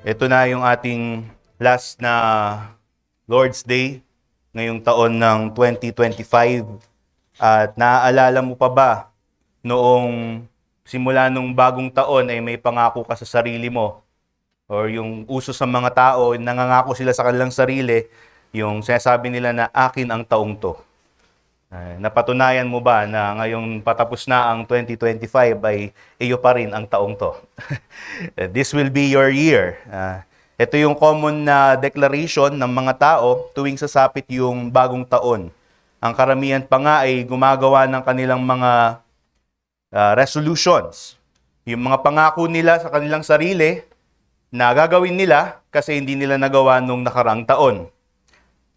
Ito na yung ating last na Lord's Day ngayong taon ng 2025. At naaalala mo pa ba noong simula nung bagong taon ay may pangako ka sa sarili mo? Or yung uso sa mga tao, nangangako sila sa kanilang sarili, yung sinasabi nila na akin ang taong to. Napatunayan mo ba na ngayong patapos na ang 2025 ay iyo pa rin ang taong to? This will be your year. Ito yung common na declaration ng mga tao tuwing sasapit yung bagong taon. Ang karamihan pa nga ay gumagawa ng kanilang mga resolutions. Yung mga pangako nila sa kanilang sarili na gagawin nila kasi hindi nila nagawa nung nakaraang taon.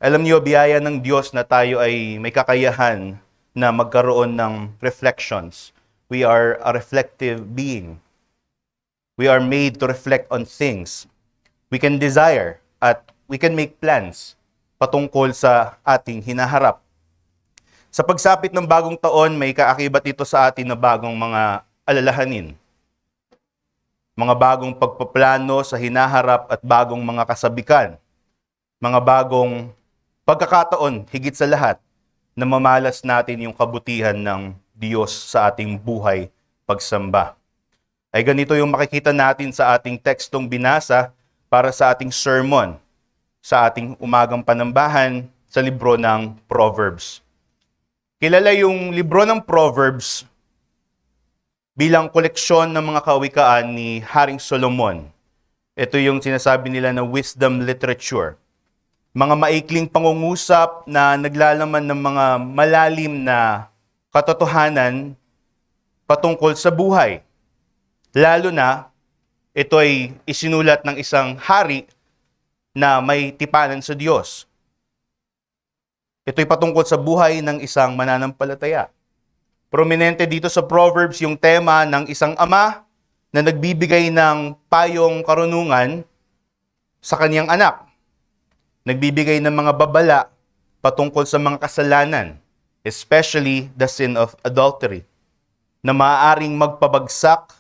Alam niyo, biyaya ng Diyos na tayo ay may kakayahan na magkaroon ng reflections. We are a reflective being. We are made to reflect on things. We can desire at we can make plans patungkol sa ating hinaharap. Sa pagsapit ng bagong taon, may kaakibat ito sa atin na bagong mga alalahanin. Mga bagong pagpaplano sa hinaharap at bagong mga kasabikan. Mga bagong pagkakataon, higit sa lahat, na mamalas natin yung kabutihan ng Diyos sa ating buhay pagsamba. Ay ganito yung makikita natin sa ating tekstong binasa para sa ating sermon, sa ating umagang panambahan sa libro ng Proverbs. Kilala yung libro ng Proverbs bilang koleksyon ng mga kawikaan ni Haring Solomon. Ito yung sinasabi nila na wisdom literature. Mga maikling pangungusap na naglalaman ng mga malalim na katotohanan patungkol sa buhay. Lalo na, ito ay isinulat ng isang hari na may tipanan sa Diyos. Ito ay patungkol sa buhay ng isang mananampalataya. Prominente dito sa Proverbs yung tema ng isang ama na nagbibigay ng payong karunungan sa kanyang anak. Nagbibigay ng mga babala patungkol sa mga kasalanan, especially the sin of adultery, na maaaring magpabagsak,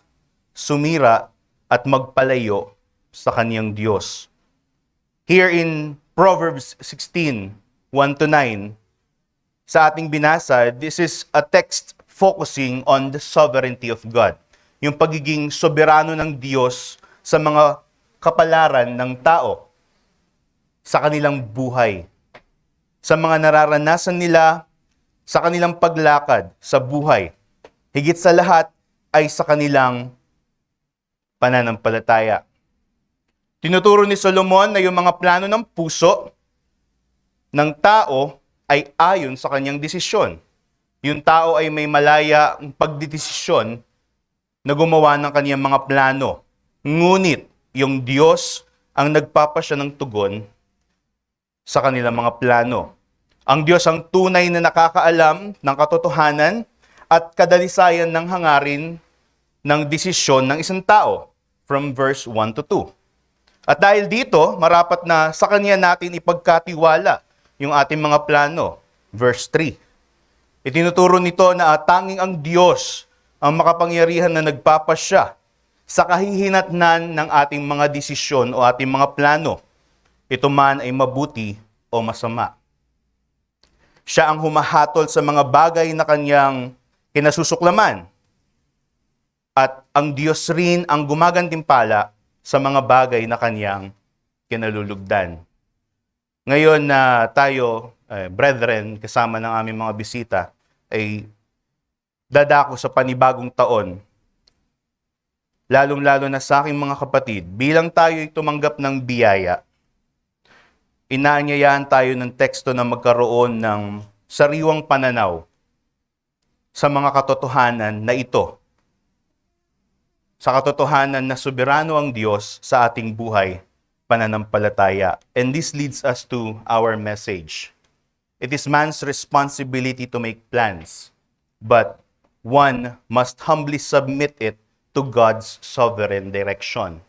sumira, at magpalayo sa kaniyang Diyos. Here in Proverbs 16, 1-9, sa ating binasa, this is a text focusing on the sovereignty of God. Yung pagiging soberano ng Diyos sa mga kapalaran ng tao sa kanilang buhay, sa mga nararanasan nila, sa kanilang paglakad sa buhay. Higit sa lahat ay sa kanilang pananampalataya. Tinuturo ni Solomon na yung mga plano ng puso ng tao ay ayon sa kanyang desisyon. Yung tao ay may malaya ang pagdidesisyon na gumawa ng kanyang mga plano. Ngunit yung Diyos ang nagpapasya ng tugon sa kanilang mga plano. Ang Diyos ang tunay na nakakaalam ng katotohanan at kadalisayan ng hangarin ng desisyon ng isang tao from verse 1-2. At dahil dito, marapat na sa Kanya natin ipagkatiwala yung ating mga plano. Verse 3. Itinuturo nito na tanging ang Diyos ang makapangyarihan na nagpapasya sa kahihinatnan ng ating mga desisyon o ating mga plano. Ito man ay mabuti o masama. Siya ang humahatol sa mga bagay na kanyang kinasusuklaman. At ang Diyos rin ang gumagantimpala sa mga bagay na kanyang kinalulugdan. Ngayon na tayo, brethren, kasama ng aming mga bisita, ay dadako sa panibagong taon. Lalong-lalo na sa aking mga kapatid, bilang tayo ay tumanggap ng biyaya, inaanyayahan tayo ng teksto na magkaroon ng sariwang pananaw sa mga katotohanan na ito. Sa katotohanan na soberano ang Diyos sa ating buhay, pananampalataya. And this leads us to our message. It is man's responsibility to make plans, but one must humbly submit it to God's sovereign direction.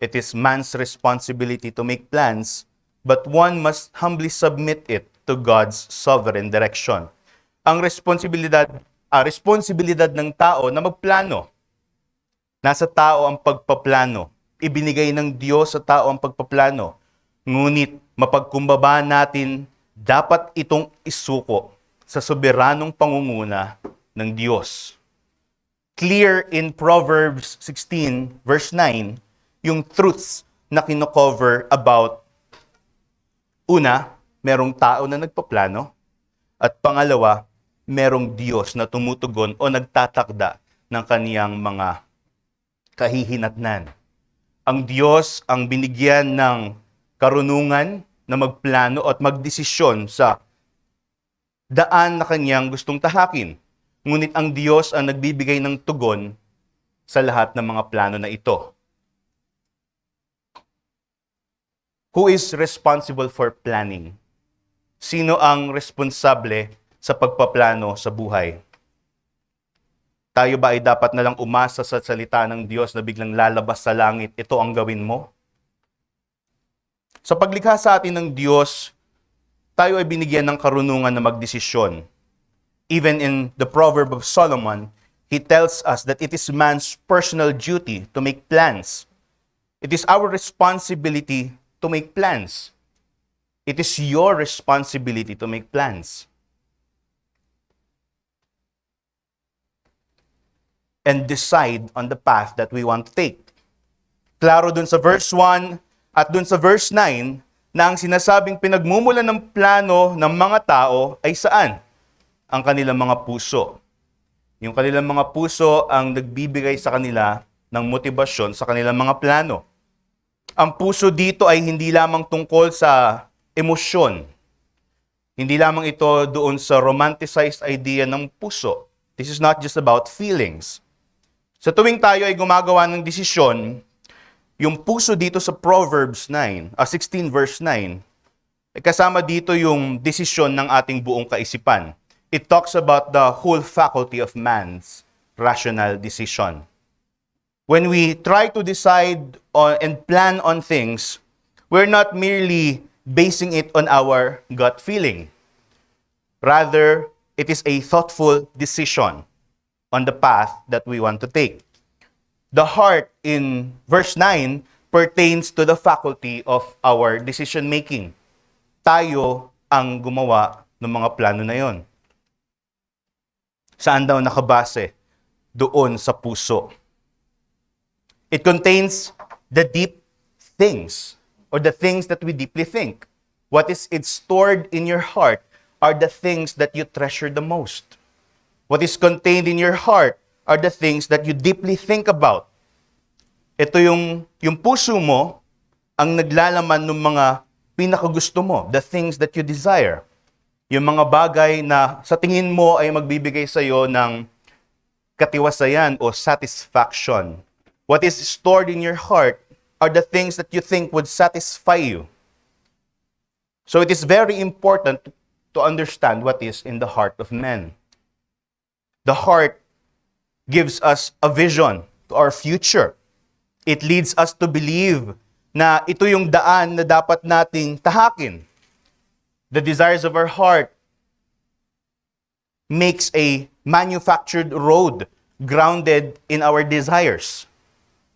It is man's responsibility to make plans, but one must humbly submit it to God's sovereign direction. Ang responsibilidad ng tao na magplano. Nasa tao ang pagpaplano. ibinigay ng Diyos sa tao ang pagpaplano. Ngunit mapagkumbaba natin, dapat itong isuko sa soberanong pangunguna ng Diyos. Clear in Proverbs 16 verse 9 yung truths na kino-cover about una, merong tao na nagpaplano, at pangalawa, merong Diyos na tumutugon o nagtatakda ng kaniyang mga kahihinatnan. Ang Diyos ang binigyan ng karunungan na magplano at magdesisyon sa daan na kanyang gustong tahakin. Ngunit ang Diyos ang nagbibigay ng tugon sa lahat ng mga plano na ito. Who is responsible for planning? Sino ang responsable sa pagpaplano sa buhay? Tayo ba ay dapat na lang umasa sa salita ng Diyos na biglang lalabas sa langit, ito ang gawin mo? Sa paglikha sa atin ng Diyos, tayo ay binigyan ng karunungan na magdesisyon. Even in the Proverb of Solomon, he tells us that it is man's personal duty to make plans. It is our responsibility to make plans. It is your responsibility to make plans. And decide on the path that we want to take. Klaro dun sa verse 1 at dun sa verse 9 na ang sinasabing pinagmumulan ng plano ng mga tao ay saan? Ang kanilang mga puso. Yung kanilang mga puso ang nagbibigay sa kanila ng motibasyon sa kanilang mga plano. Ang puso dito ay hindi lamang tungkol sa emosyon. Hindi lamang ito doon sa romanticized idea ng puso. This is not just about feelings. Sa tuwing tayo ay gumagawa ng desisyon, yung puso dito sa Proverbs 16 verse 9, ay kasama dito yung desisyon ng ating buong kaisipan. It talks about the whole faculty of man's rational decision. When we try to decide on and plan on things, we're not merely basing it on our gut feeling. Rather, it is a thoughtful decision on the path that we want to take. The heart in verse 9 pertains to the faculty of our decision making. Tayo ang gumawa ng mga plano na yon. Saan daw nakabase? Doon sa puso. It contains the deep things or the things that we deeply think. What is it stored in your heart are the things that you treasure the most. What is contained in your heart are the things that you deeply think about. Ito yung puso mo ang naglalaman ng mga pinakagusto mo, the things that you desire. Yung mga bagay na sa tingin mo ay magbibigay sa iyo ng katiwasayan o satisfaction. What is stored in your heart are the things that you think would satisfy you. So it is very important to understand what is in the heart of men. The heart gives us a vision to our future. It leads us to believe na ito yung daan na dapat nating tahakin. The desires of our heart makes a manufactured road grounded in our desires.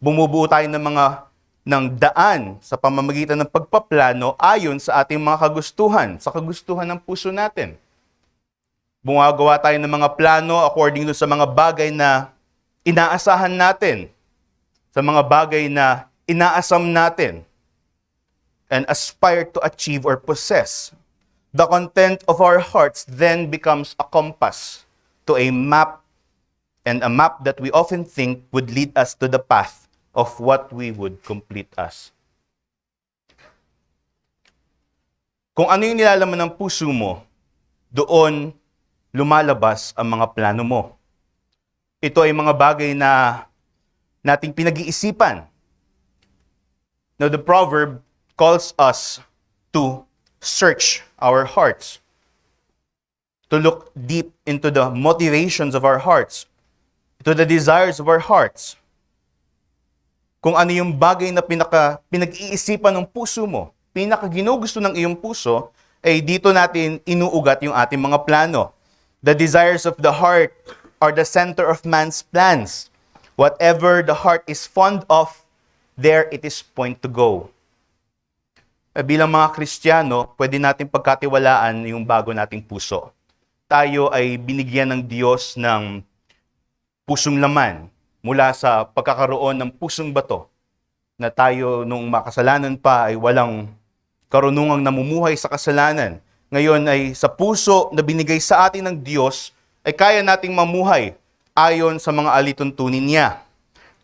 Bumubuo tayo ng daan sa pamamagitan ng pagpaplano ayon sa ating mga kagustuhan, sa kagustuhan ng puso natin. Bumagawa tayo ng mga plano according sa mga bagay na inaasahan natin, sa mga bagay na inaasam natin, and aspire to achieve or possess. The content of our hearts then becomes a compass to a map, and a map that we often think would lead us to the path of what we would complete us. Kung ano yung nilalaman ng puso mo, doon lumalabas ang mga plano mo. Ito ay mga bagay na nating pinag-iisipan. Now, the proverb calls us to search our hearts, to look deep into the motivations of our hearts, to the desires of our hearts. Kung ano yung bagay na pinag-iisipan ng puso mo, pinakaginugusto ng iyong puso, ay dito natin inuugat yung ating mga plano. The desires of the heart are the center of man's plans. Whatever the heart is fond of, there it is point to go. Bilang mga Kristiyano, pwede natin pagkatiwalaan yung bago nating puso. Tayo ay binigyan ng Diyos ng pusong laman mula sa pagkakaroon ng pusong bato na tayo nung makasalanan pa ay walang karunungang namumuhay sa kasalanan. Ngayon ay sa puso na binigay sa atin ng Diyos ay kaya nating mamuhay ayon sa mga alituntunin niya.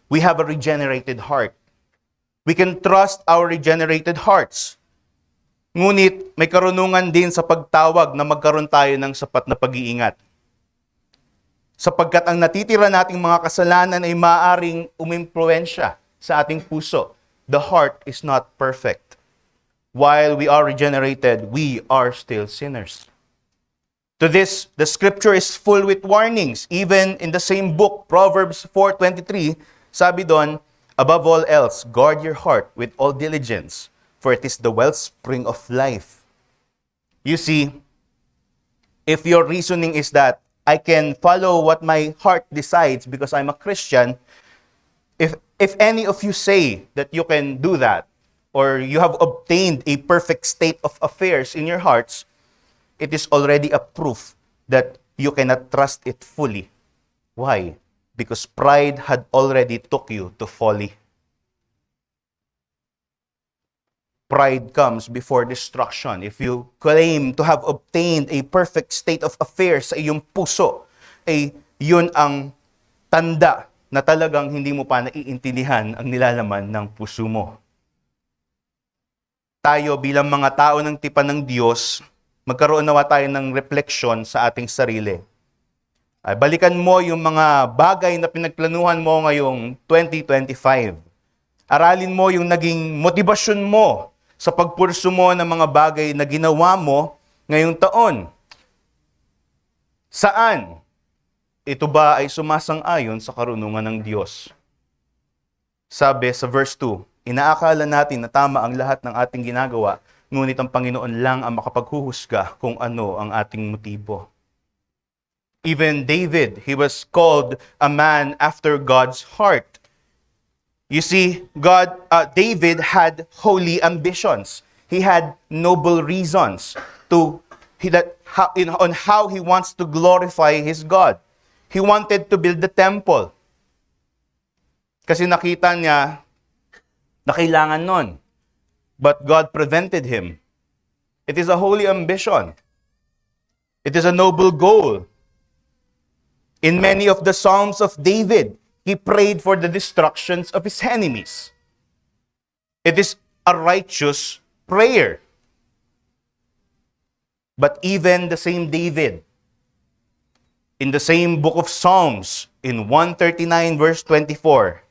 We have a regenerated heart. We can trust our regenerated hearts. Ngunit may karunungan din sa pagtawag na magkaroon tayo ng sapat na pag-iingat. Sapagkat ang natitira nating mga kasalanan ay maaaring umimpluwensya sa ating puso. The heart is not perfect. While we are regenerated, we are still sinners. To this, the scripture is full with warnings. Even in the same book, Proverbs 4:23, sabi doon, above all else, guard your heart with all diligence, for it is the wellspring of life. You see, if your reasoning is that I can follow what my heart decides because I'm a Christian, if any of you say that you can do that, or you have obtained a perfect state of affairs in your hearts, it is already a proof that you cannot trust it fully. Why? Because pride had already took you to folly. Pride comes before destruction. If you claim to have obtained a perfect state of affairs sa iyong puso, ay yun ang tanda na talagang hindi mo pa naiintindihan ang nilalaman ng puso mo. Tayo bilang mga tao ng tipan ng Diyos, magkaroon nawa tayo ng refleksyon sa ating sarili. Ay, balikan mo yung mga bagay na pinagplanuhan mo ngayong 2025. Aralin mo yung naging motibasyon mo sa pagpursu mo ng mga bagay na ginawa mo ngayong taon. Saan? Ito ba ay sumasang-ayon sa karunungan ng Diyos? Sabi sa verse 2, inaakala natin na tama ang lahat ng ating ginagawa, ngunit ang Panginoon lang ang makapaghuhusga kung ano ang ating motibo. Even David, he was called a man after God's heart. You see, David had holy ambitions. He had noble reasons on how he wants to glorify his God. He wanted to build the temple. Kasi nakita niya na kailangan nun. But God prevented him. It is a holy ambition. It is a noble goal. In many of the Psalms of David, he prayed for the destructions of his enemies. It is a righteous prayer. But even the same David, in the same book of Psalms, in 139 verse 24,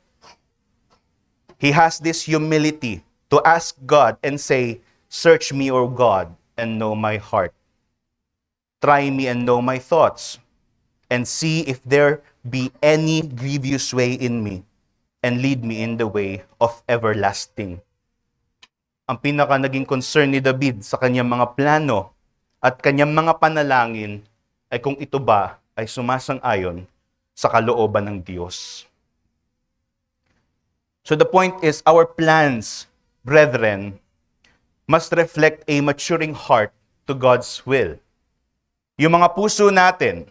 he has this humility to ask God and say, search me, O God, and know my heart. Try me and know my thoughts, and see if there be any grievous way in me, and lead me in the way of everlasting. Ang pinaka naging concern ni David sa kanyang mga plano at kanyang mga panalangin ay kung ito ba ay sumasang-ayon sa kalooban ng Diyos. So the point is, our plans, brethren, must reflect a maturing heart to God's will. Yung mga puso natin,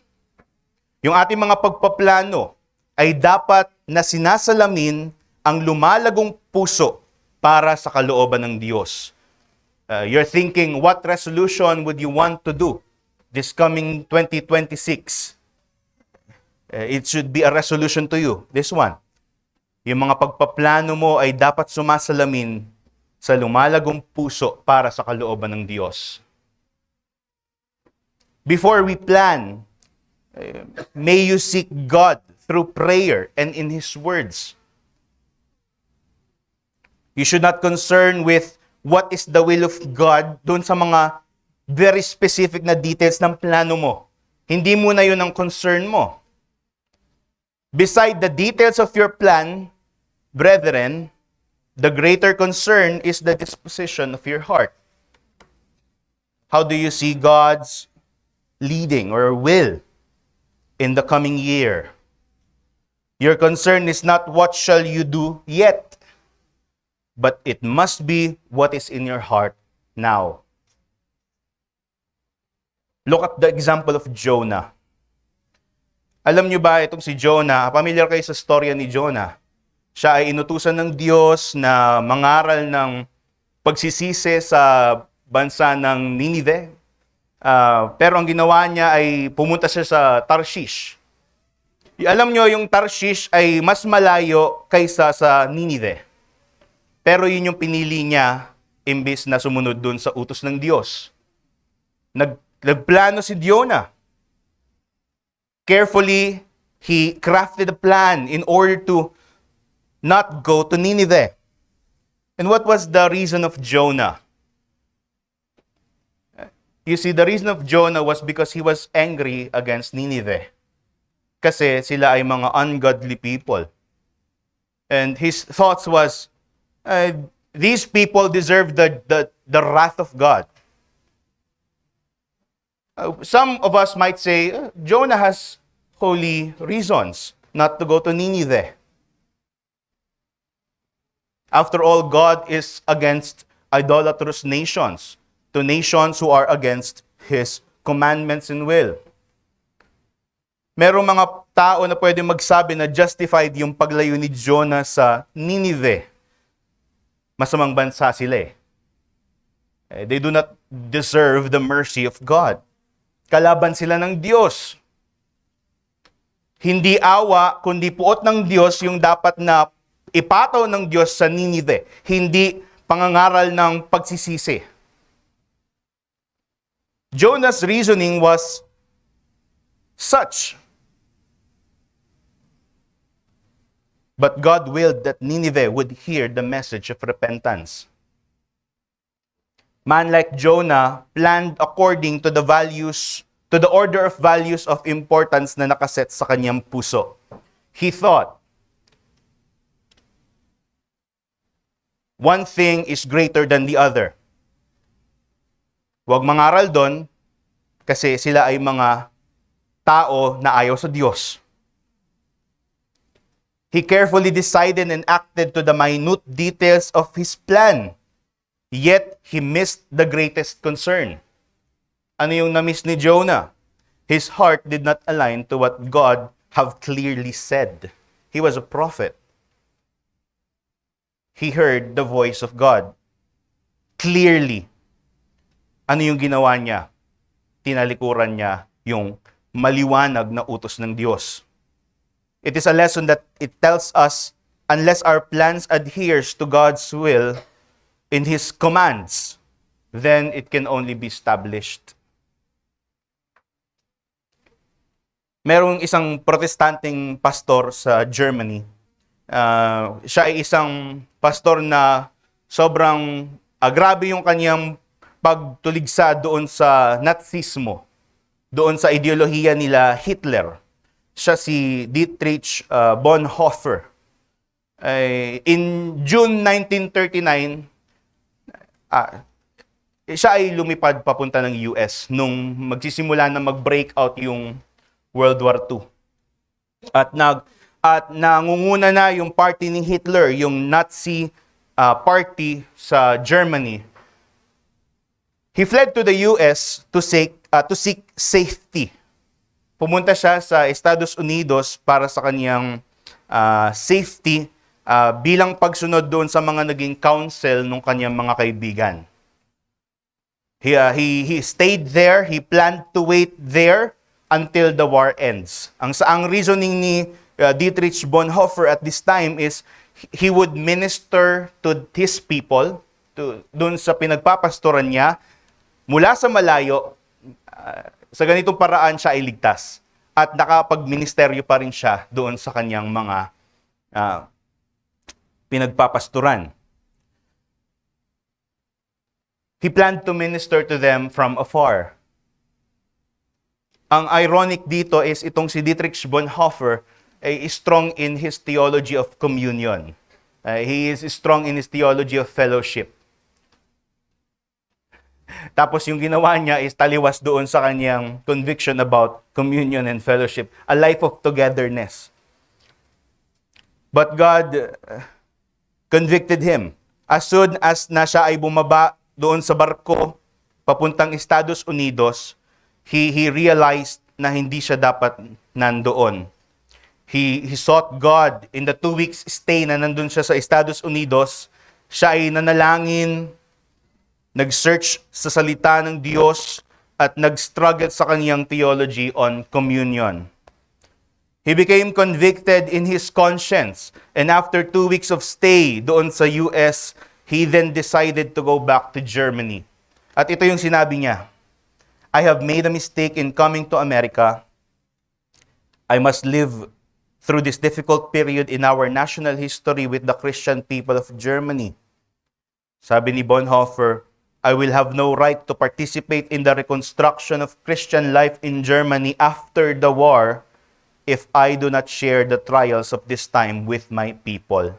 yung ating mga pagpaplano ay dapat na sinasalamin ang lumalagong puso para sa kalooban ng Diyos. You're thinking, what resolution would you want to do this coming 2026? It should be a resolution to you, this one. Yung mga pagpaplano mo ay dapat sumasalamin sa lumalagong puso para sa kalooban ng Diyos. Before we plan, may you seek God through prayer and in His words. You should not concern with what is the will of God doon sa mga very specific na details ng plano mo. Hindi mo na yun ang concern mo. Beside the details of your plan, brethren, the greater concern is the disposition of your heart. How do you see God's leading or will in the coming year? Your concern is not what shall you do yet, but it must be what is in your heart now. Look at the example of Jonah. Alam niyo ba itong si Jonah, familiar kayo sa storya ni Jonah? Siya ay inutusan ng Diyos na mangaral ng pagsisisi sa bansa ng Ninive. Pero ang ginawa niya ay pumunta siya sa Tarshish. Alam niyo, yung Tarshish ay mas malayo kaysa sa Ninive. Pero yun yung pinili niya imbis na sumunod dun sa utos ng Diyos. Nagplano si Jonah. Carefully, he crafted a plan in order to not go to Nineveh. And what was the reason of Jonah? You see, the reason of Jonah was because he was angry against Nineveh. Kasi sila ay mga ungodly people. And his thoughts was, these people deserve the wrath of God. Some of us might say, Jonah has holy reasons not to go to Nineveh. After all, God is against idolatrous nations, to nations who are against His commandments and will. Merong mga tao na pwede magsabi na justified yung paglayo ni Jonah sa Nineveh. Masamang bansa sila eh. They do not deserve the mercy of God. Kalaban sila ng Diyos. Hindi awa, kundi puot ng Diyos yung dapat na ipataw ng Diyos sa Nineveh. Hindi pangangaral ng pagsisisi. Jonah's reasoning was such. But God willed that Nineveh would hear the message of repentance. Man like Jonah planned according to the values, to the order of values of importance na nakaset sa kanyang puso. He thought, one thing is greater than the other. Huwag mangaral doon kasi sila ay mga tao na ayaw sa Diyos. He carefully decided and acted to the minute details of his plan. Yet, he missed the greatest concern. Ano yung na-miss ni Jonah? His heart did not align to what God have clearly said. He was a prophet. He heard the voice of God clearly. Ano yung ginawa niya? Tinalikuran niya yung maliwanag na utos ng Diyos. It is a lesson that it tells us, unless our plans adheres to God's will in His commands, then it can only be established. Merong isang protestanteng pastor sa Germany. Siya ay isang pastor na sobrang grabe yung kanyang pagtuligsa doon sa Nazismo, doon sa ideolohiya nila Hitler. Siya si Dietrich Bonhoeffer. In June 1939, siya ay lumipad papunta ng US nung magsisimula na mag-break out yung World War II. At nangunguna na yung party ni Hitler, yung Nazi party sa Germany. He fled to the US to seek safety. Pumunta siya sa Estados Unidos para sa kanyang safety bilang pagsunod doon sa mga naging counsel ng kanyang mga kaibigan. He stayed there, he planned to wait there until the war ends. Ang reasoning ni Dietrich Bonhoeffer at this time is he would minister to his people, doon sa pinagpapastoran niya, mula sa malayo, sa ganitong paraan siya ay ligtas. At nakapag-ministeryo pa rin siya doon sa kanyang mga pinagpapasturan. He planned to minister to them from afar. Ang ironic dito is itong si Dietrich Bonhoeffer ay strong in his theology of communion. He is strong in his theology of fellowship. Tapos yung ginawa niya is taliwas doon sa kanyang conviction about communion and fellowship, a life of togetherness. But God convicted him As soon as na siya ay bumaba doon sa barko, papuntang Estados Unidos, he realized na hindi siya dapat nandoon. He sought God in the 2 weeks stay na nandun siya sa Estados Unidos. Siya ay nanalangin, nag-search sa salita ng Diyos, at nag-struggle sa kaniyang theology on communion. He became convicted in his conscience, and after 2 weeks of stay doon sa US, he then decided to go back to Germany. At ito yung sinabi niya, I have made a mistake in coming to America. I must live through this difficult period in our national history with the Christian people of Germany. Sabi ni Bonhoeffer, I will have no right to participate in the reconstruction of Christian life in Germany after the war if I do not share the trials of this time with my people.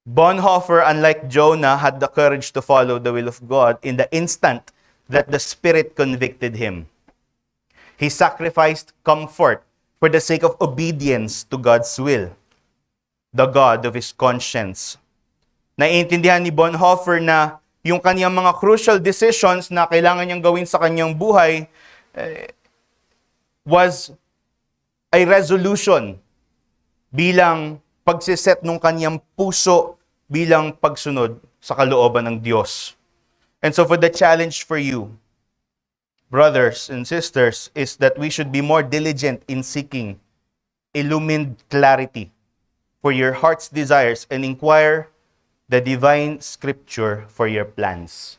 Bonhoeffer, unlike Jonah, had the courage to follow the will of God in the instant that the Spirit convicted him. He sacrificed comfort for the sake of obedience to God's will, the God of his conscience. Naiintindihan ni Bonhoeffer na yung kaniyang mga crucial decisions na kailangan niyang gawin sa kaniyang buhay was a resolution bilang pagsiset ng kaniyang puso bilang pagsunod sa kalooban ng Diyos. And so for the challenge for you, brothers and sisters, is that we should be more diligent in seeking illumined clarity for your heart's desires and inquire the divine scripture for your plans.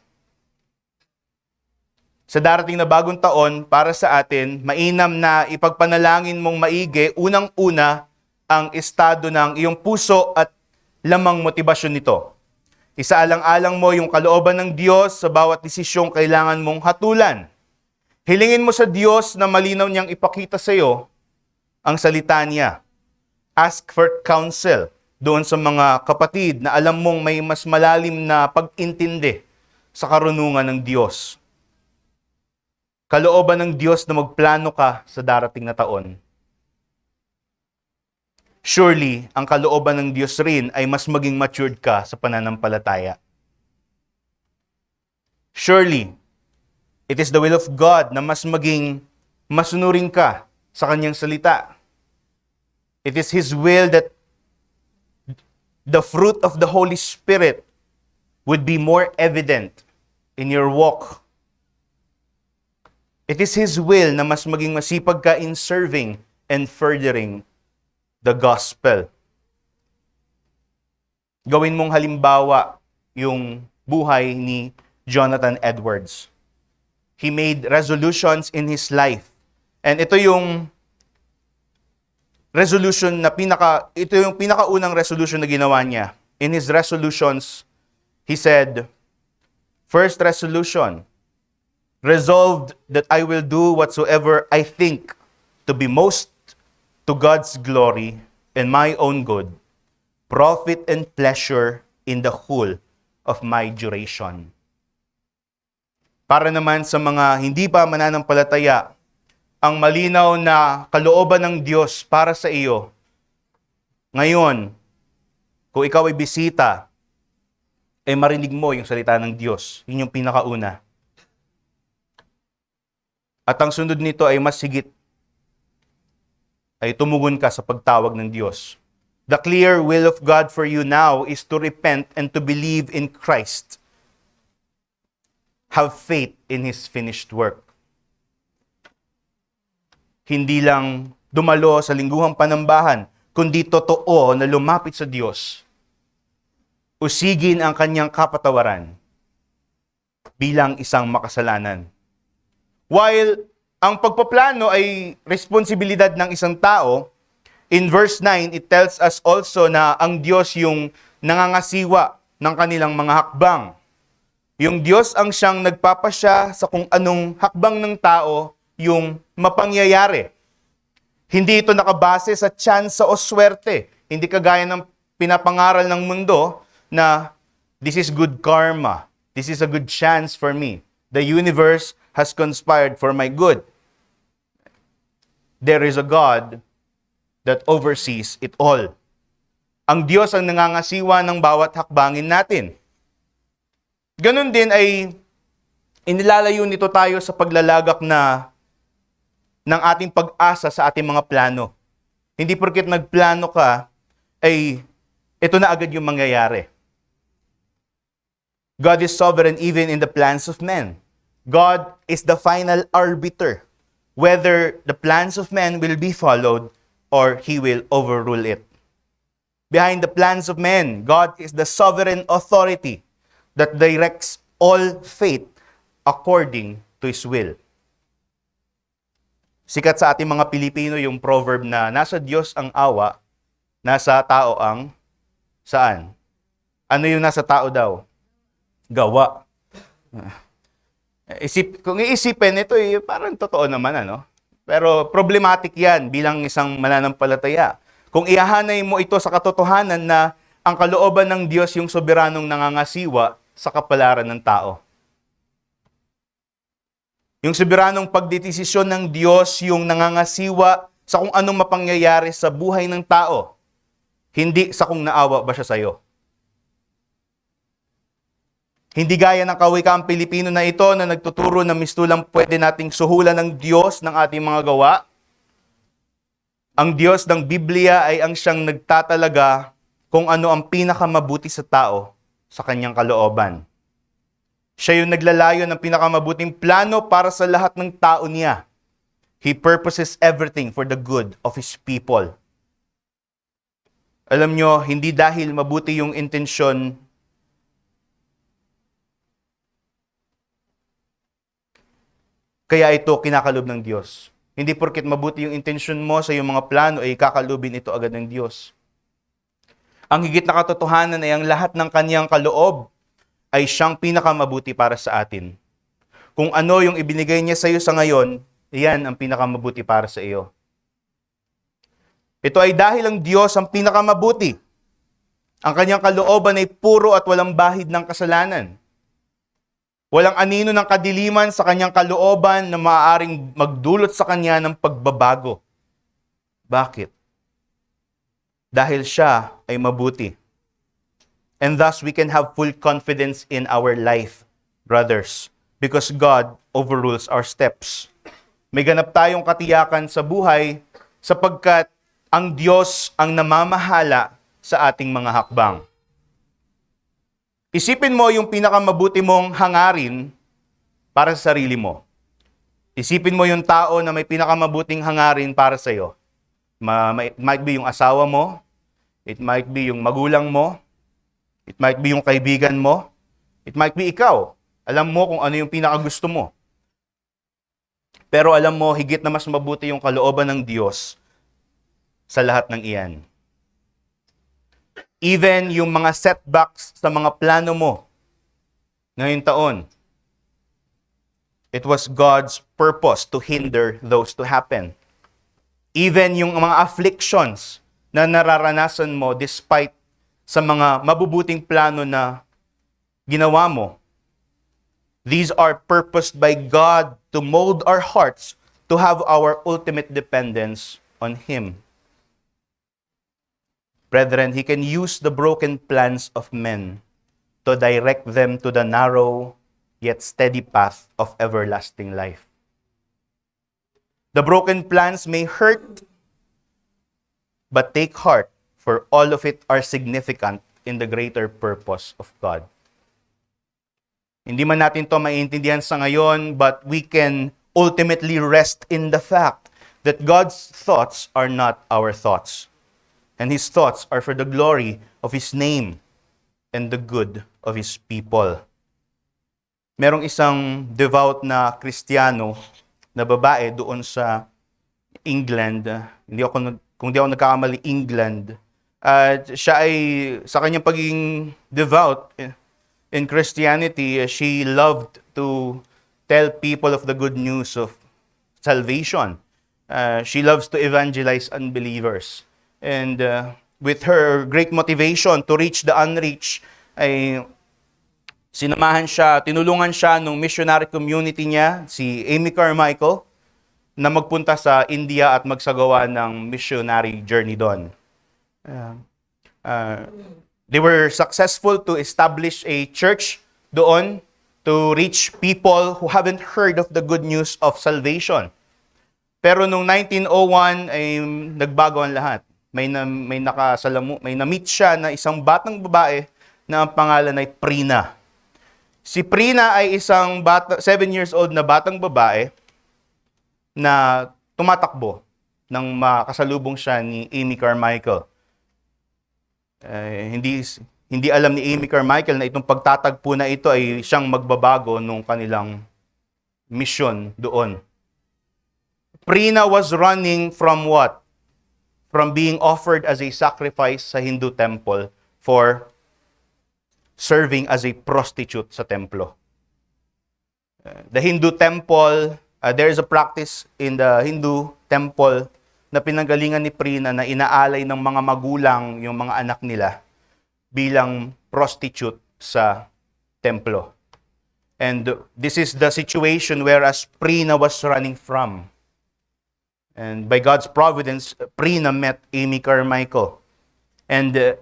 Sa darating na bagong taon, para sa atin, mainam na ipagpanalangin mong maigi, unang-una, ang estado ng iyong puso at lamang motibasyon nito. Isaalang-alang mo yung kalooban ng Diyos sa bawat desisyong kailangan mong hatulan. Hilingin mo sa Diyos na malinaw niyang ipakita sa iyo ang salita niya. Ask for counsel doon sa mga kapatid na alam mong may mas malalim na pag-intindi sa karunungan ng Diyos. Kalooban ng Diyos na magplano ka sa darating na taon. Surely, ang kalooban ng Diyos rin ay mas maging matured ka sa pananampalataya. Surely, it is the will of God na mas maging masunurin ka sa Kanyang salita. It is His will that the fruit of the Holy Spirit would be more evident in your walk. It is His will na mas maging masipag ka in serving and furthering the gospel. Gawin mong halimbawa yung buhay ni Jonathan Edwards. He made resolutions in his life. And ito yung resolution na ito yung pinakaunang resolution na ginawa niya. In his resolutions, he said, first resolution, resolved that I will do whatsoever I think to be most to God's glory and my own good, profit and pleasure in the whole of my duration. Para naman sa mga hindi pa mananampalataya, ang malinaw na kalooban ng Diyos para sa iyo. Ngayon, kung ikaw ay bisita, ay marinig mo yung salita ng Diyos. Yun yung pinakauna. At ang sunod nito ay mas higit, ay tumugon ka sa pagtawag ng Diyos. The clear will of God for you now is to repent and to believe in Christ. Have faith in His finished work. Hindi lang dumalo sa lingguhang panambahan, kundi totoo na lumapit sa Diyos. Usigin ang kanyang kapatawaran bilang isang makasalanan. While ang pagpaplano ay responsibilidad ng isang tao, in verse 9, it tells us also na ang Diyos yung nangangasiwa ng kanilang mga hakbang. Yung Diyos ang siyang nagpapasya sa kung anong hakbang ng tao yung mapangyayari. Hindi ito nakabase sa chance o swerte. Hindi kagaya ng pinapangaral ng mundo na this is good karma. This is a good chance for me. The universe has conspired for my good. There is a God that oversees it all. Ang Diyos ang nangangasiwa ng bawat hakbangin natin. Ganon din ay inilalayo nito tayo sa paglalagak ng ating pag-asa sa ating mga plano. Hindi porket nagplano ka, ay ito na agad yung mangyayari. God is sovereign even in the plans of men. God is the final arbiter, whether the plans of men will be followed or He will overrule it. Behind the plans of men, God is the sovereign authority that directs all fate according to His will. Sikat sa ating mga Pilipino yung proverb na nasa Diyos ang awa, nasa tao ang saan? Ano yung nasa tao daw? Gawa. Kung iisipin, ito parang totoo naman, ano? Pero problematic yan bilang isang mananampalataya. Kung ihahanay mo ito sa katotohanan na ang kalooban ng Diyos yung soberanong nangangasiwa sa kapalaran ng tao. Yung soberanong pagdedesisyon ng Diyos yung nangangasiwa sa kung anong mapangyayari sa buhay ng tao. Hindi sa kung naawa ba siya sa'yo. Hindi gaya ng kawikaang Pilipino na ito na nagtuturo na mistulang pwede nating suhulan ng Diyos ng ating mga gawa. Ang Diyos ng Biblia ay ang siyang nagtatalaga kung ano ang pinakamabuti sa tao sa kanyang kalooban. Siya yung naglalayo ng pinakamabuting plano para sa lahat ng tao niya. He purposes everything for the good of His people. Alam nyo, hindi dahil mabuti yung intensyon kaya ito kinakalob ng Diyos. Hindi porket mabuti yung intensyon mo sa iyong mga plano ay kakalubin ito agad ng Diyos. Ang higit na katotohanan ay ang lahat ng kanyang kaloob ay siyang pinakamabuti para sa atin. Kung ano yung ibinigay niya sa iyo sa ngayon, iyan ang pinakamabuti para sa iyo. Ito ay dahil ang Diyos ang pinakamabuti. Ang kanyang kalooban ay puro at walang bahid ng kasalanan. Walang anino ng kadiliman sa kanyang kalooban na maaaring magdulot sa kanya ng pagbabago. Bakit? Dahil siya ay mabuti. And thus we can have full confidence in our life, brothers, because God overrules our steps. May ganap tayong katiyakan sa buhay sapagkat ang Diyos ang namamahala sa ating mga hakbang. Isipin mo yung pinakamabuti mong hangarin para sa sarili mo. Isipin mo yung tao na may pinakamabuting hangarin para sa iyo. It might be yung asawa mo, it might be yung magulang mo, it might be yung kaibigan mo, it might be ikaw. Alam mo kung ano yung pinakagusto mo. Pero alam mo, higit na mas mabuti yung kalooban ng Diyos sa lahat ng iyan. Even yung mga setbacks sa mga plano mo ngayong taon, it was God's purpose to hinder those to happen. Even yung mga afflictions na nararanasan mo despite sa mga mabubuting plano na ginawa mo, these are purposed by God to mold our hearts to have our ultimate dependence on Him. Brethren, He can use the broken plans of men to direct them to the narrow yet steady path of everlasting life. The broken plans may hurt, but take heart, for all of it are significant in the greater purpose of God. Hindi man natin to maintindihan sa ngayon, but we can ultimately rest in the fact that God's thoughts are not our thoughts. And His thoughts are for the glory of His name and the good of His people. Merong isang devout na Kristiyano na babae doon sa England. Kung di ako nagkakamali, England. Siya ay, sa kanyang pagiging devout in Christianity, she loved to tell people of the good news of salvation. She loves to evangelize unbelievers. And with her great motivation to reach the unreached, ay tinulungan siya ng missionary community niya, si Amy Carmichael, na magpunta sa India at magsagawa ng missionary journey doon. They were successful to establish a church doon to reach people who haven't heard of the good news of salvation. Pero nung 1901 ay nagbago ang lahat. May na-meet siya na isang batang babae na ang pangalan ay Prina. Si Prina ay isang 7 years old na batang babae na tumatakbo nang makasalubong siya ni Amy Carmichael. Hindi alam ni Amy Carmichael na itong pagtatagpo na ito ay siyang magbabago nung kanilang mission doon. Prina was running from what? From being offered as a sacrifice sa Hindu temple for serving as a prostitute sa templo. The Hindu temple, there is a practice in the Hindu temple na pinanggalingan ni Prina na inaalay ng mga magulang yung mga anak nila bilang prostitute sa templo. And this is the situation whereas Prina was running from. And by God's providence, Prina met Amy Carmichael. And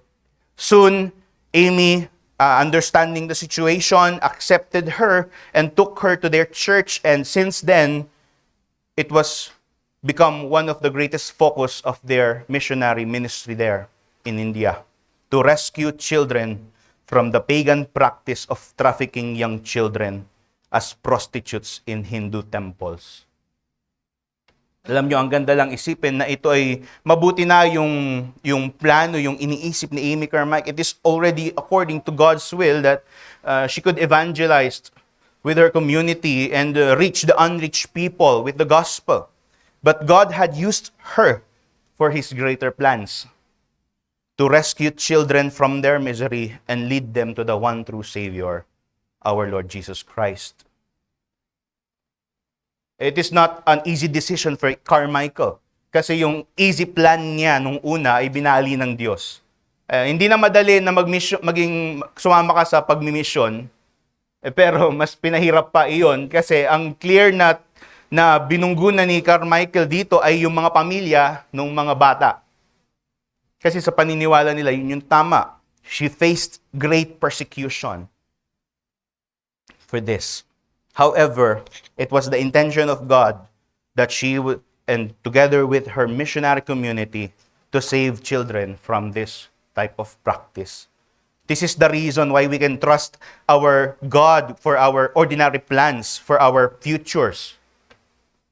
soon, Amy, understanding the situation, accepted her and took her to their church. And since then, it was become one of the greatest focus of their missionary ministry there in India, to rescue children from the pagan practice of trafficking young children as prostitutes in Hindu temples. Alam nyo, ang ganda lang isipin na ito ay mabuti na yung plano, yung iniisip ni Amy Carmichael. It is already according to God's will that she could evangelize with her community and reach the unreached people with the gospel. But God had used her for His greater plans to rescue children from their misery and lead them to the one true Savior, our Lord Jesus Christ. It is not an easy decision for Carmichael kasi yung easy plan niya nung una ay binali ng Diyos. Hindi na madali na maging sumama ka sa pagmimisyon, pero mas pinahirap pa iyon kasi ang clear na binunggunan ni Carmichael dito ay yung mga pamilya ng mga bata. Kasi sa paniniwala nila, yun yung tama. She faced great persecution for this. However, it was the intention of God that she would, and together with her missionary community, to save children from this type of practice. This is the reason why we can trust our God for our ordinary plans, for our futures.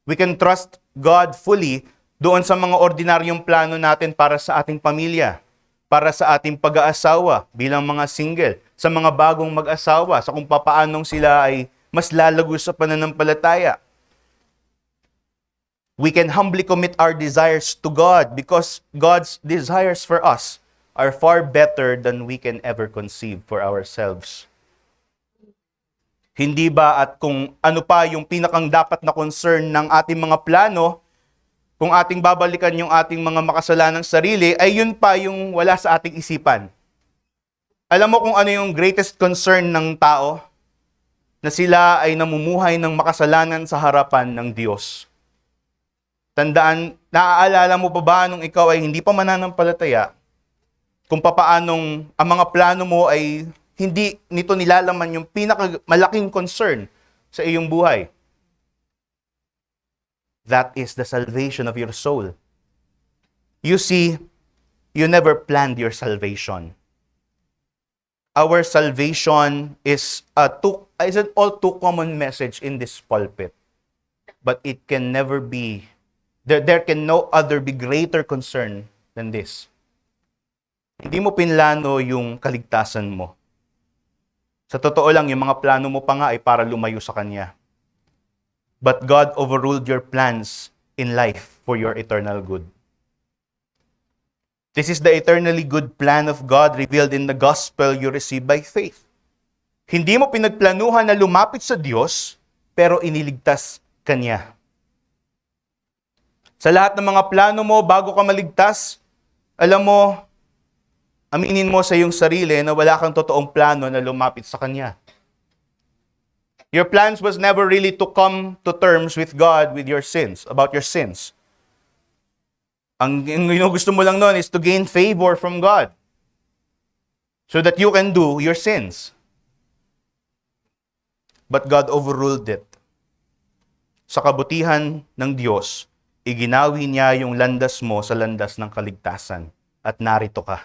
We can trust God fully doon sa mga ordinaryong plano natin para sa ating pamilya, para sa ating pag-aasawa bilang mga single, sa mga bagong mag-asawa, sa kung papaanong sila ay mas lalago sa pananampalataya. We can humbly commit our desires to God because God's desires for us are far better than we can ever conceive for ourselves. Hindi ba at kung ano pa yung pinakang dapat na concern ng ating mga plano, kung ating babalikan yung ating mga makasalanang sarili, ay yun pa yung wala sa ating isipan. Alam mo kung ano yung greatest concern ng tao? Na sila ay namumuhay ng makasalanan sa harapan ng Diyos. Tandaan, naaalala mo pa ba nung ikaw ay hindi pa mananampalataya, kung papaanong ang mga plano mo ay hindi nito nilalaman yung pinakamalaking concern sa iyong buhay? That is the salvation of your soul. You see, you never planned your salvation. Our salvation is an all too common message in this pulpit. But it can never be, there can no other be greater concern than this. Hindi mo pinlano yung kaligtasan mo. Sa totoo lang, yung mga plano mo pa nga ay para lumayo sa Kanya. But God overruled your plans in life for your eternal good. This is the eternally good plan of God revealed in the gospel you receive by faith. Hindi mo pinagplanuhan na lumapit sa Diyos, pero iniligtas ka niya. Sa lahat ng mga plano mo bago ka maligtas, alam mo, aminin mo sa iyong sarili na wala kang totoong plano na lumapit sa Kanya. Your plans was never really to come to terms with God with your sins, about your sins. Ang gusto mo lang noon is to gain favor from God. so that you can do your sins. But God overruled it. Sa kabutihan ng Diyos, iginawi niya yung landas mo sa landas ng kaligtasan at narito ka.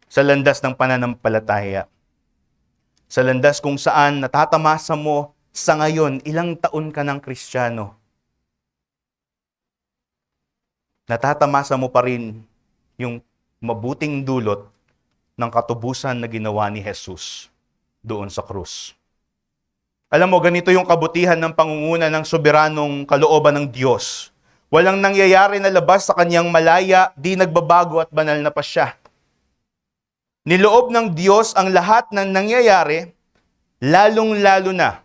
Sa landas ng pananampalataya. Sa landas kung saan natatamasa mo sa ngayon, ilang taon ka ng Kristiyano. Natatamasa mo pa rin yung mabuting dulot ng katubusan na ginawa ni Jesus doon sa krus. Alam mo, ganito yung kabutihan ng pangunguna ng soberanong kalooban ng Diyos. Walang nangyayari na labas sa kanyang malaya, di nagbabago at banal na pa siya. Niloob ng Diyos ang lahat ng nangyayari, lalong-lalo na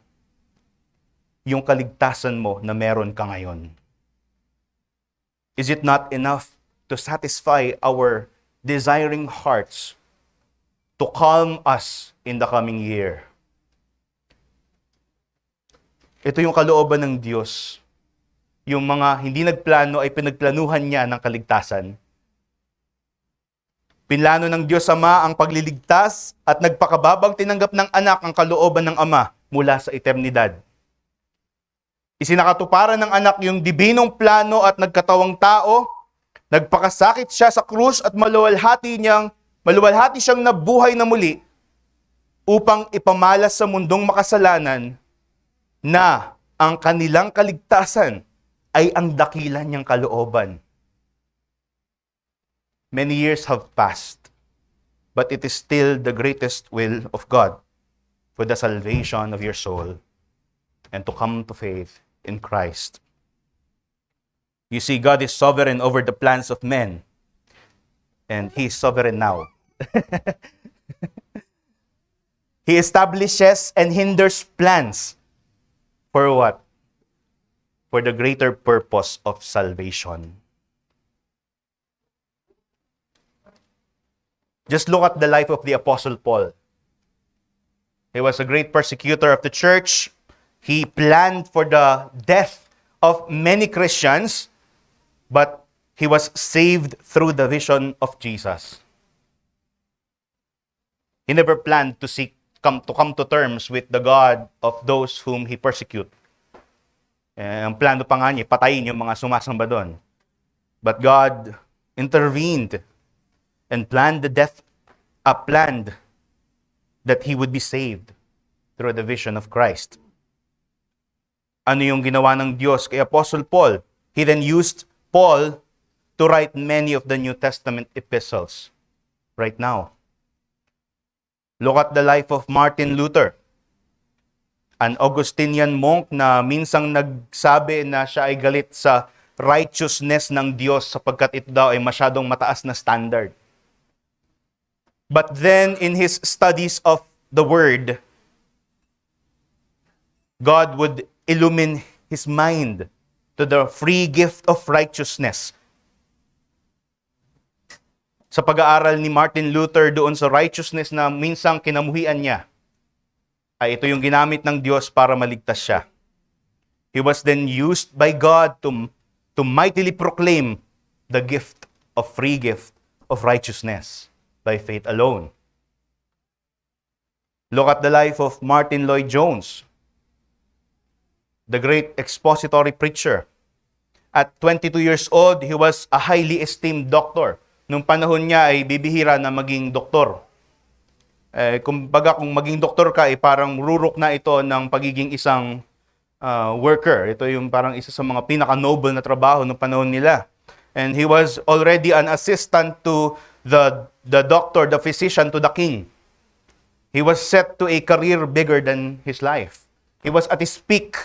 yung kaligtasan mo na meron ka ngayon. Is it not enough to satisfy our desiring hearts to calm us in the coming year? Ito yung kalooban ng Diyos. Yung mga hindi nagplano ay pinagplanuhan niya ng kaligtasan. Pinlano ng Diyos Ama ang pagliligtas at nagpakababang tinanggap ng anak ang kalooban ng Ama mula sa eternidad. Isinakatuparan ng anak yung dibinong plano at nagkatawang tao, nagpakasakit siya sa krus at maluwalhati siyang nabuhay na muli upang ipamalas sa mundong makasalanan na ang kanilang kaligtasan ay ang dakilan niyang kalooban. Many years have passed, but it is still the greatest will of God for the salvation of your soul and to come to faith in Christ. You see, God is sovereign over the plans of men, and He is sovereign now. He establishes and hinders plans for what? For the greater purpose of salvation. Just look at the life of the Apostle Paul. He was a great persecutor of the church. He planned for the death of many Christians, but he was saved through the vision of Jesus. He never planned to come to terms with the God of those whom he persecute. Ang plano pa nga niya, patayin yung mga sumasamba doon. But God intervened and planned that he would be saved through the vision of Christ. Ano yung ginawa ng Diyos kay Apostle Paul? He then used Paul to write many of the New Testament epistles right now. Look at the life of Martin Luther, an Augustinian monk na minsang nagsabi na siya ay galit sa righteousness ng Diyos sapagkat ito daw ay masyadong mataas na standard. But then in his studies of the Word, God would illumine his mind to the free gift of righteousness. Sa pag-aaral ni Martin Luther doon sa righteousness na minsang kinamuhian niya, ay ito yung ginamit ng Diyos para maligtas siya. He was then used by God to mightily proclaim the free gift of righteousness by faith alone. Look at the life of Martin Lloyd-Jones, the great expository preacher. At 22 years old, he was a highly esteemed doctor. Nung panahon niya ay bibihira na maging doktor. Kung maging doktor ka, parang rurok na ito ng pagiging isang worker. Ito yung parang isa sa mga pinaka-noble na trabaho ng panahon nila. And he was already an assistant to the doctor, the physician, to the king. He was set to a career bigger than his life. He was at his peak.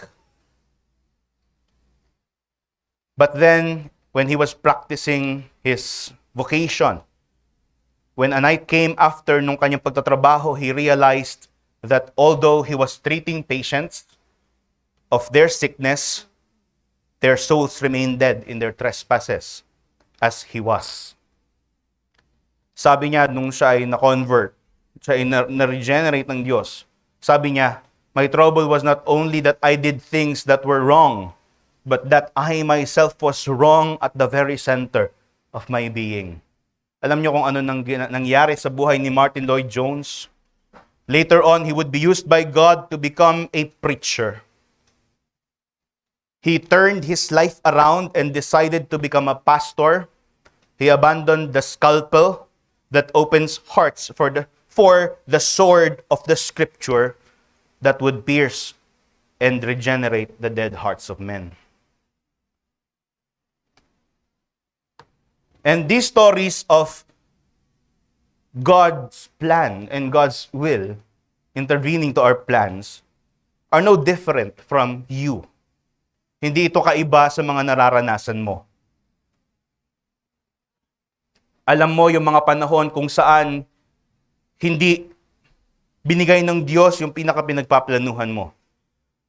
But then, when he was practicing his vocation, when a night came after nung kanyang pagtatrabaho, he realized that although he was treating patients of their sickness, their souls remained dead in their trespasses as he was. Sabi niya nung siya ay na-convert, siya ay na-regenerate ng Diyos, sabi niya, my trouble was not only that I did things that were wrong, but that I myself was wrong at the very center of my being. Alam niyo kung ano nangyari sa buhay ni Martin Lloyd Jones? Later on, he would be used by God to become a preacher. He turned his life around and decided to become a pastor. He abandoned the scalpel that opens hearts for the sword of the scripture that would pierce and regenerate the dead hearts of men. And these stories of God's plan and God's will intervening to our plans are no different from you. Hindi ito kaiba sa mga nararanasan mo. Alam mo yung mga panahon kung saan hindi binigay ng Diyos yung pinaka-pinagpaplanuhan mo.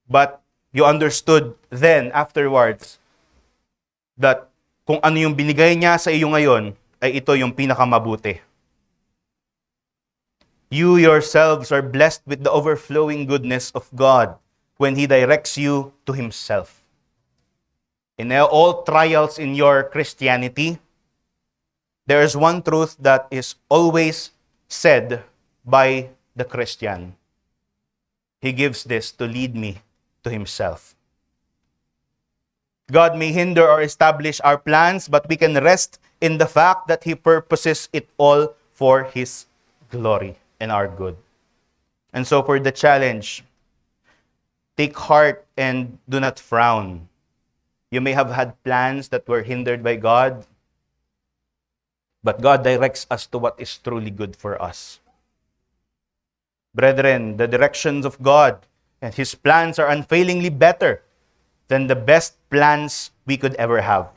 But you understood then, afterwards, that kung ano yung binigay niya sa iyo ngayon, ay ito yung pinakamabuti. You yourselves are blessed with the overflowing goodness of God when He directs you to Himself. In all trials in your Christianity, there is one truth that is always said by the Christian. He gives this to lead me to Himself. God may hinder or establish our plans, but we can rest in the fact that He purposes it all for His glory and our good. And so for the challenge, take heart and do not frown. You may have had plans that were hindered by God, but God directs us to what is truly good for us. Brethren, the directions of God and His plans are unfailingly better than the best plans we could ever have.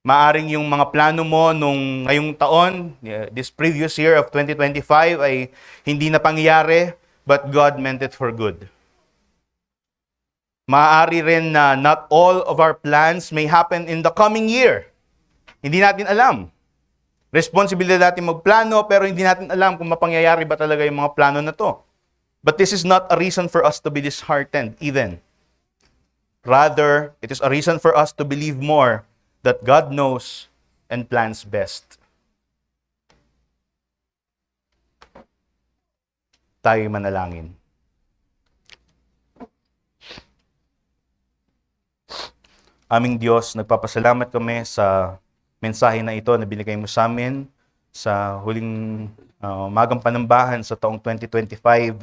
Maaring yung mga plano mo nung ngayong taon, this previous year of 2025 ay hindi na pangyayari, but God meant it for good. Maaari rin na not all of our plans may happen in the coming year. Hindi natin alam. Responsibilidad natin magplano, pero hindi natin alam kung mapangyayari ba talaga yung mga plano na to. But this is not a reason for us to be disheartened even. Rather, it is a reason for us to believe more that God knows and plans best. Tayo manalangin. Aming Diyos, nagpapasalamat kami sa mensahe na ito na binigay mo sa amin sa huling umagang panambahan sa taong 2025.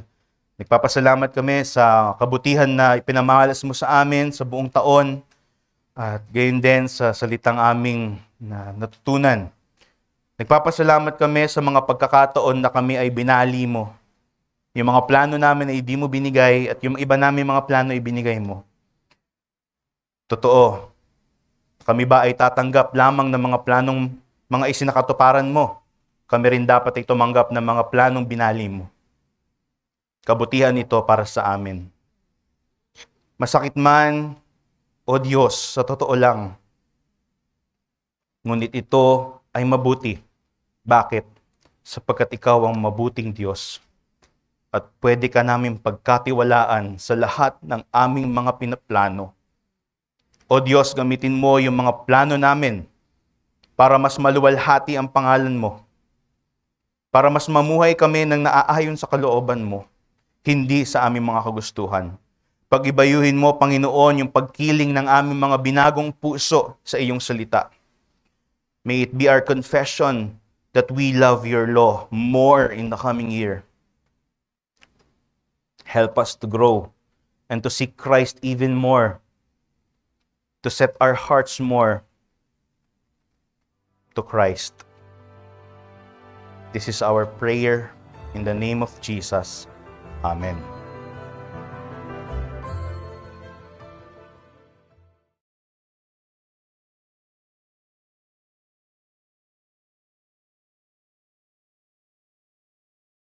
Nagpapasalamat kami sa kabutihan na ipinamahalas mo sa amin sa buong taon at gayon din sa salitang aming natutunan. Nagpapasalamat kami sa mga pagkakataon na kami ay binali mo. Yung mga plano namin ay di mo binigay at yung iba namin mga plano ay binigay mo. Totoo, kami ba ay tatanggap lamang ng mga planong mga isinakatuparan mo? Kami rin dapat ay tumanggap ng mga planong binali mo. Kabutihan ito para sa amin. Masakit man, O Diyos, sa totoo lang. Ngunit ito ay mabuti. Bakit? Sapagkat Ikaw ang mabuting Diyos. At pwede ka namin pagkatiwalaan sa lahat ng aming mga pinaplano. O Diyos, gamitin mo yung mga plano namin para mas maluwalhati ang pangalan mo. Para mas mamuhay kami ng naaayon sa kalooban mo. Hindi sa aming mga kagustuhan. Pag-ibayuhin mo, Panginoon, yung pagkiling ng aming mga binagong puso sa iyong salita. May it be our confession that we love your law more in the coming year. Help us to grow and to seek Christ even more, to set our hearts more to Christ. This is our prayer in the name of Jesus. Amen.